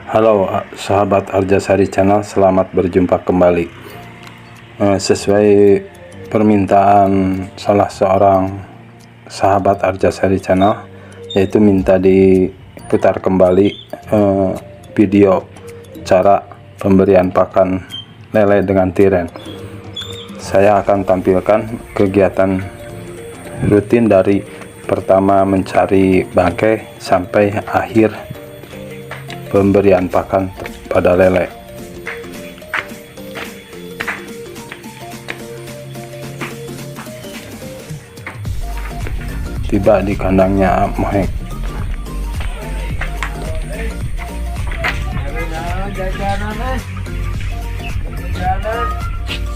Halo sahabat Arjasari Channel, selamat berjumpa kembali. Sesuai permintaan salah seorang sahabat Arjasari Channel, yaitu minta diputar kembali video cara pemberian pakan lele dengan tiren. Saya akan tampilkan kegiatan rutin dari pertama mencari bangkai sampai akhir pemberian pakan pada lele. Tiba di kandangnya Mohek.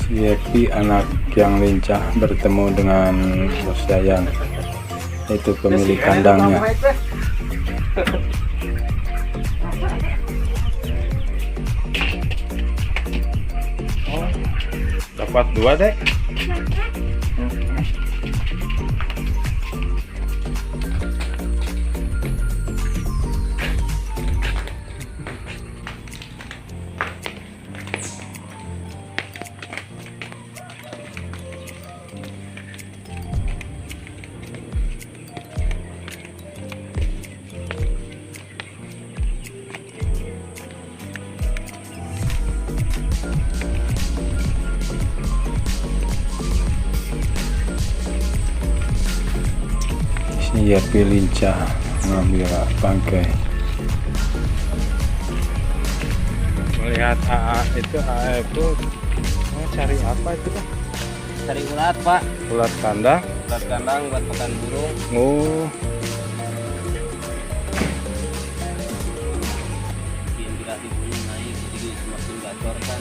Si Epi, anak yang lincah, bertemu dengan Bos Dayan, itu pemilik kandangnya. Dapat 2 deh. Ia lincah mengambil bangkai. Melihat itu mau cari apa itu Pak? Cari ulat Pak. Ulat kandang. Ulat kandang buat makan burung. Oh. Inspirasi burung naik, jadi semakin gacor kan.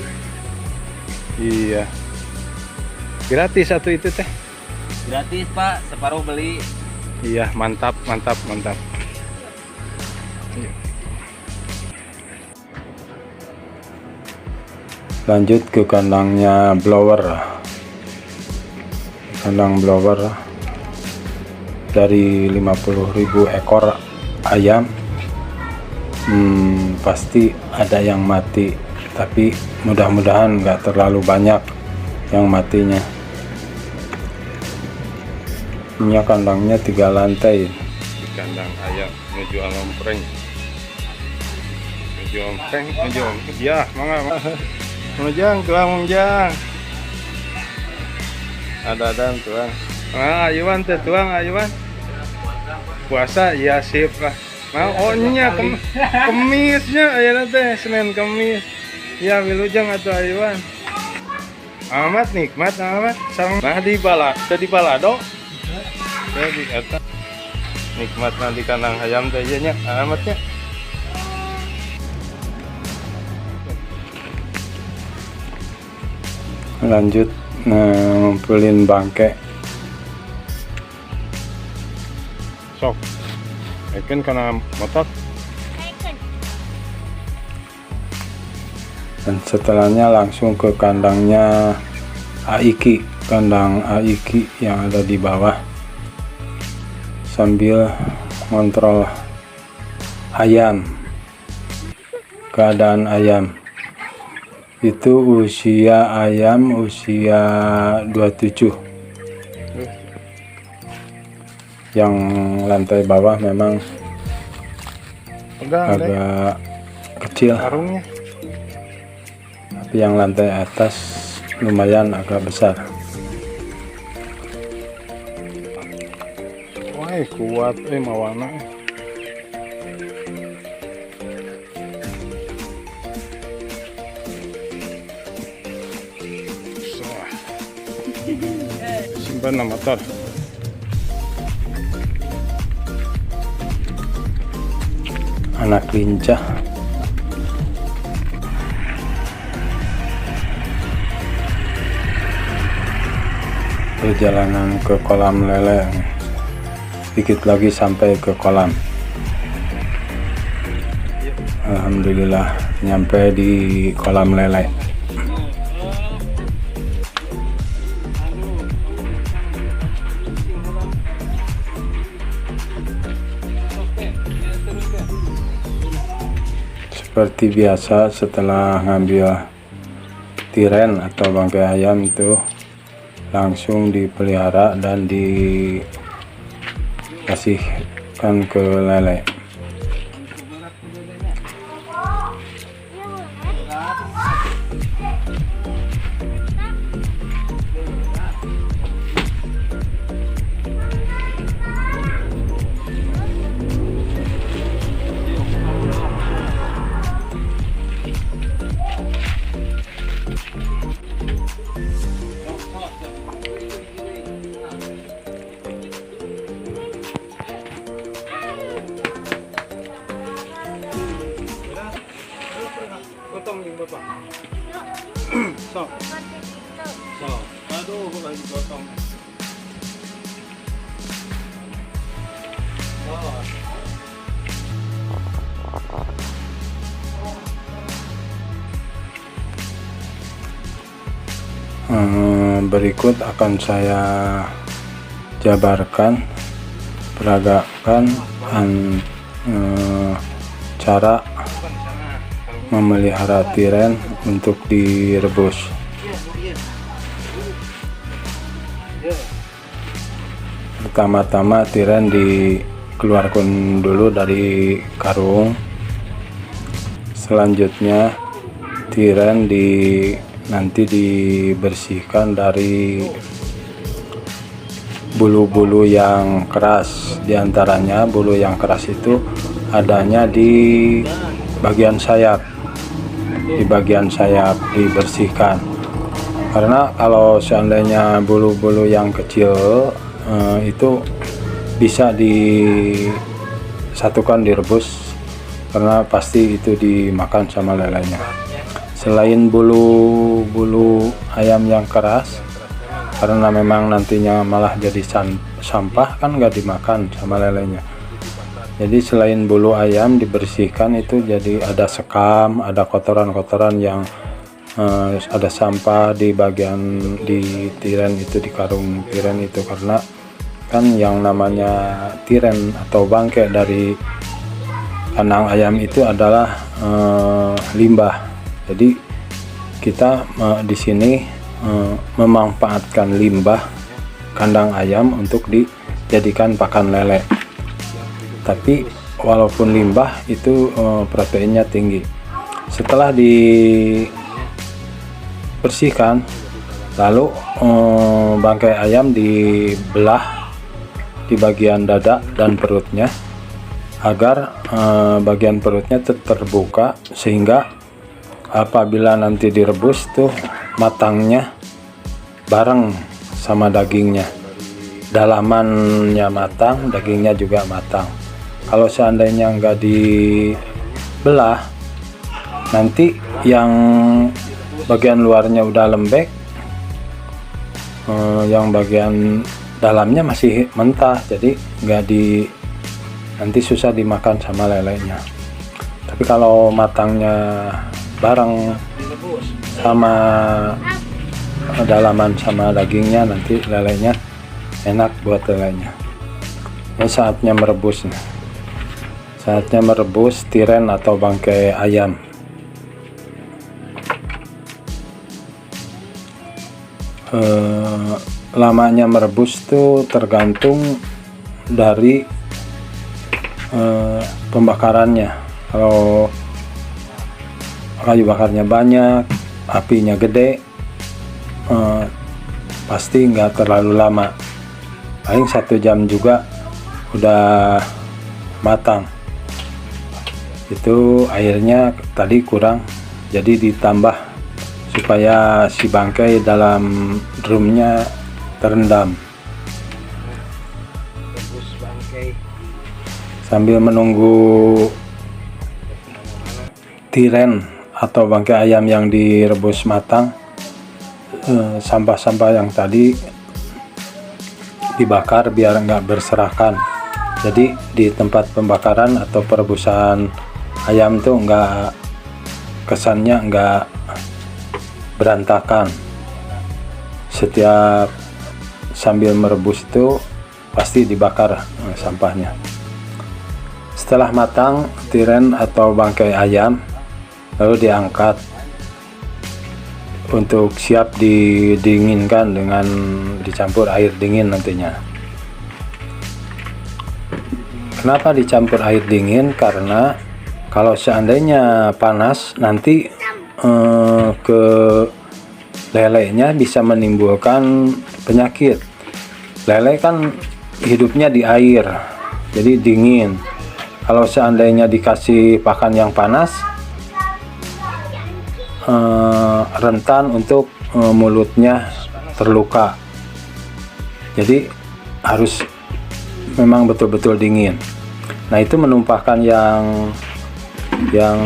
Iya. Gratis satu itu teh. Gratis Pak, separuh beli. Iya, mantap. Lanjut ke kandangnya blower. Kandang blower dari 50.000 ekor ayam, pasti ada yang mati, tapi mudah-mudahan nggak terlalu banyak yang matinya. Ini kandangnya 3 lantai. Kandang ayam menuju ompreng. Ya, mangga. Menjang tuang. Ada tuang. Ayuan teh tuang ayuan. Puasa ya sip lah. Mau nya kemisnya aya teh Senin Kemis. Ya wilujeng atuh ayuan. Amat nikmat amat. Sareng di balado. Jadi kata nikmat nanti kandang ayam teh nya amatnya. Lanjut ngumpulin bangkai. Sok eken karena motor. Dan setelahnya langsung ke kandangnya Aiki, kandang Aiki yang ada di bawah, sambil kontrol ayam, keadaan ayam. Itu usia ayam usia 27. Yang lantai bawah memang agak kecil, tapi yang lantai atas lumayan agak besar. Wah, kuat mawana. Simpan motor. Anak lincah. Perjalanan ke kolam lele. Sedikit lagi sampai ke kolam. Alhamdulillah nyampe di kolam lele. Seperti biasa, setelah ngambil tiren atau bangkai ayam itu langsung dipelihara dan dikasihkan ke lele. Potong yung bapak. So. Aduh, kok lagi potong. Berikut akan saya jabarkan, peragakan cara memelihara tiren untuk direbus. Pertama-tama tiren dikeluarkan dulu dari karung. Selanjutnya tiren nanti dibersihkan dari bulu-bulu yang keras. Di antaranya bulu yang keras itu adanya di bagian sayap. Di bagian sayap dibersihkan, karena kalau seandainya bulu-bulu yang kecil itu bisa disatukan direbus, karena pasti itu dimakan sama lelenya. Selain bulu-bulu ayam yang keras, karena memang nantinya malah jadi sampah, kan nggak dimakan sama lelenya. Jadi selain bulu ayam dibersihkan, itu jadi ada sekam, ada kotoran-kotoran yang ada sampah di bagian di tiren itu, di karung tiren itu, karena kan yang namanya tiren atau bangkai dari kandang ayam itu adalah limbah. Jadi kita di sini memanfaatkan limbah kandang ayam untuk dijadikan pakan lele. Tapi walaupun limbah itu proteinnya tinggi. Setelah dibersihkan, lalu bangkai ayam dibelah di bagian dada dan perutnya, agar bagian perutnya terbuka, sehingga apabila nanti direbus tuh matangnya bareng sama dagingnya. Dalamannya matang, dagingnya juga matang. Kalau seandainya nggak dibelah, nanti yang bagian luarnya udah lembek, yang bagian dalamnya masih mentah, jadi nanti susah dimakan sama lelenya. Tapi kalau matangnya bareng sama dalaman sama dagingnya, nanti lelenya enak buat lelenya. Ini saatnya merebus nih. Saatnya merebus tiren atau bangkai ayam. Lamanya merebus tuh tergantung dari pembakarannya. Kalau kayu bakarnya banyak, apinya gede, pasti nggak terlalu lama. Paling 1 jam juga udah matang. Itu airnya tadi kurang, jadi ditambah supaya si bangkai dalam drumnya terendam. Sambil menunggu tiren atau bangkai ayam yang direbus matang, sampah-sampah yang tadi dibakar biar nggak berserakan. Jadi di tempat pembakaran atau perebusan ayam tuh kesannya nggak berantakan. Setiap sambil merebus itu pasti dibakar sampahnya. Setelah matang tiren atau bangkai ayam, lalu diangkat untuk siap didinginkan dengan dicampur air dingin nantinya. Kenapa dicampur air dingin? Karena kalau seandainya panas nanti ke lelenya bisa menimbulkan penyakit. Lele kan hidupnya di air, jadi dingin. Kalau seandainya dikasih pakan yang panas, rentan untuk mulutnya terluka. Jadi harus memang betul-betul dingin. Nah, itu menumpahkan yang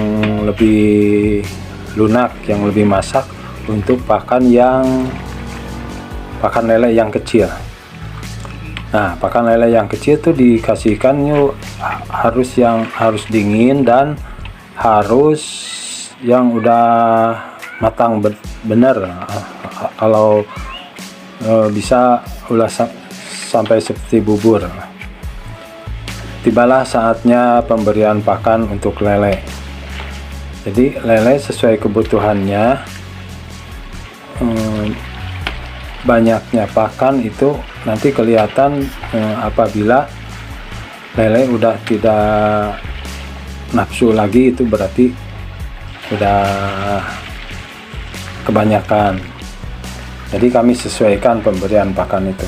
lebih lunak, yang lebih masak untuk pakan lele yang kecil. Nah, pakan lele yang kecil tuh dikasihkan harus dingin dan harus yang udah matang bener. Kalau bisa ulah sampai seperti bubur. Tibalah saatnya pemberian pakan untuk lele. Jadi lele sesuai kebutuhannya, banyaknya pakan itu nanti kelihatan apabila lele udah tidak nafsu lagi, itu berarti udah kebanyakan. Jadi kami sesuaikan pemberian pakan itu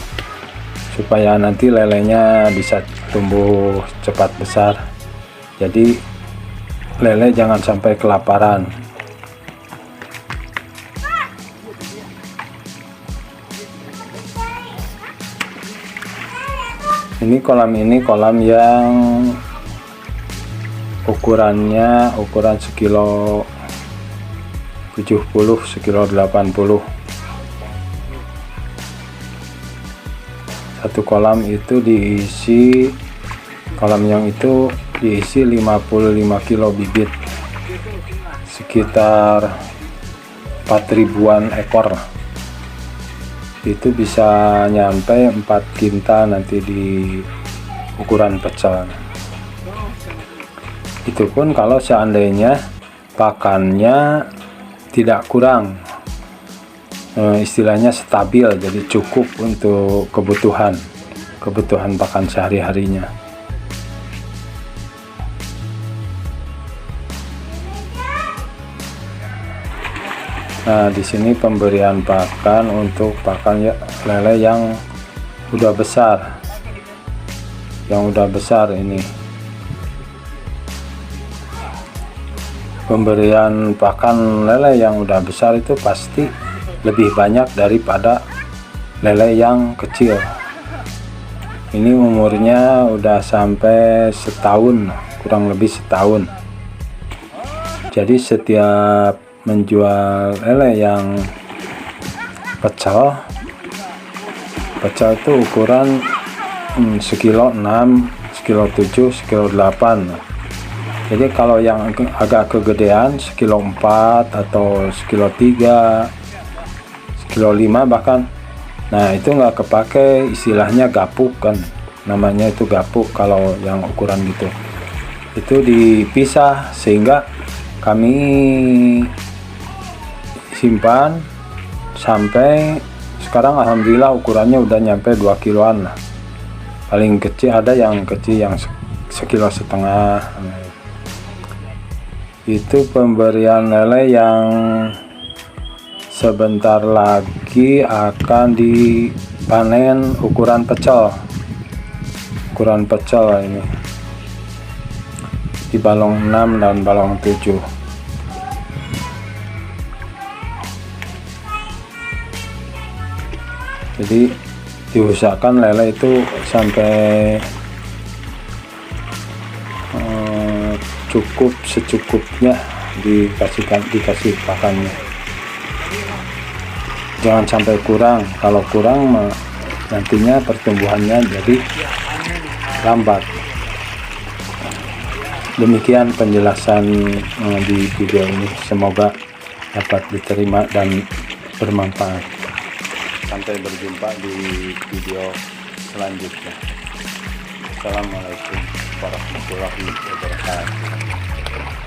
supaya nanti lelenya bisa tumbuh cepat besar. Jadi lele jangan sampai kelaparan. Ini kolam yang ukuran sekilo 70, sekilo 80. Satu kolam itu diisi, kolam yang itu diisi 55 kilo bibit, sekitar 4.000-an ekor. Itu bisa nyampe 4 kintal nanti di ukuran pecel. Itu pun kalau seandainya pakannya tidak kurang, istilahnya stabil, jadi cukup untuk kebutuhan pakan sehari-harinya. Nah, di sini pemberian pakan untuk pakan lele yang udah besar. Ini. Pemberian pakan lele yang udah besar itu pasti lebih banyak daripada lele yang kecil. Ini umurnya udah sampai setahun, kurang lebih setahun. Jadi setiap menjual lele yang pecel itu ukuran sekilo 6, sekilo 7, sekilo 8. Jadi kalau yang agak kegedean sekilo 4 atau sekilo 3, sekilo 5 bahkan, nah itu nggak kepake, istilahnya gapuk kan, namanya itu gapuk kalau yang ukuran gitu. Itu dipisah sehingga kami simpan sampai sekarang, alhamdulillah ukurannya udah nyampe 2 kiloan lah. Paling kecil ada yang kecil yang sekilo setengah. Itu pemberian lele yang sebentar lagi akan dipanen ukuran pecel. Ini di balong 6 dan balong 7. Jadi diusahakan lele itu sampai cukup secukupnya dikasih pakannya. Jangan sampai kurang. Kalau kurang nantinya pertumbuhannya jadi lambat. Demikian penjelasan di video ini, semoga dapat diterima dan bermanfaat. Sampai berjumpa di video selanjutnya. Assalamualaikum warahmatullahi wabarakatuh.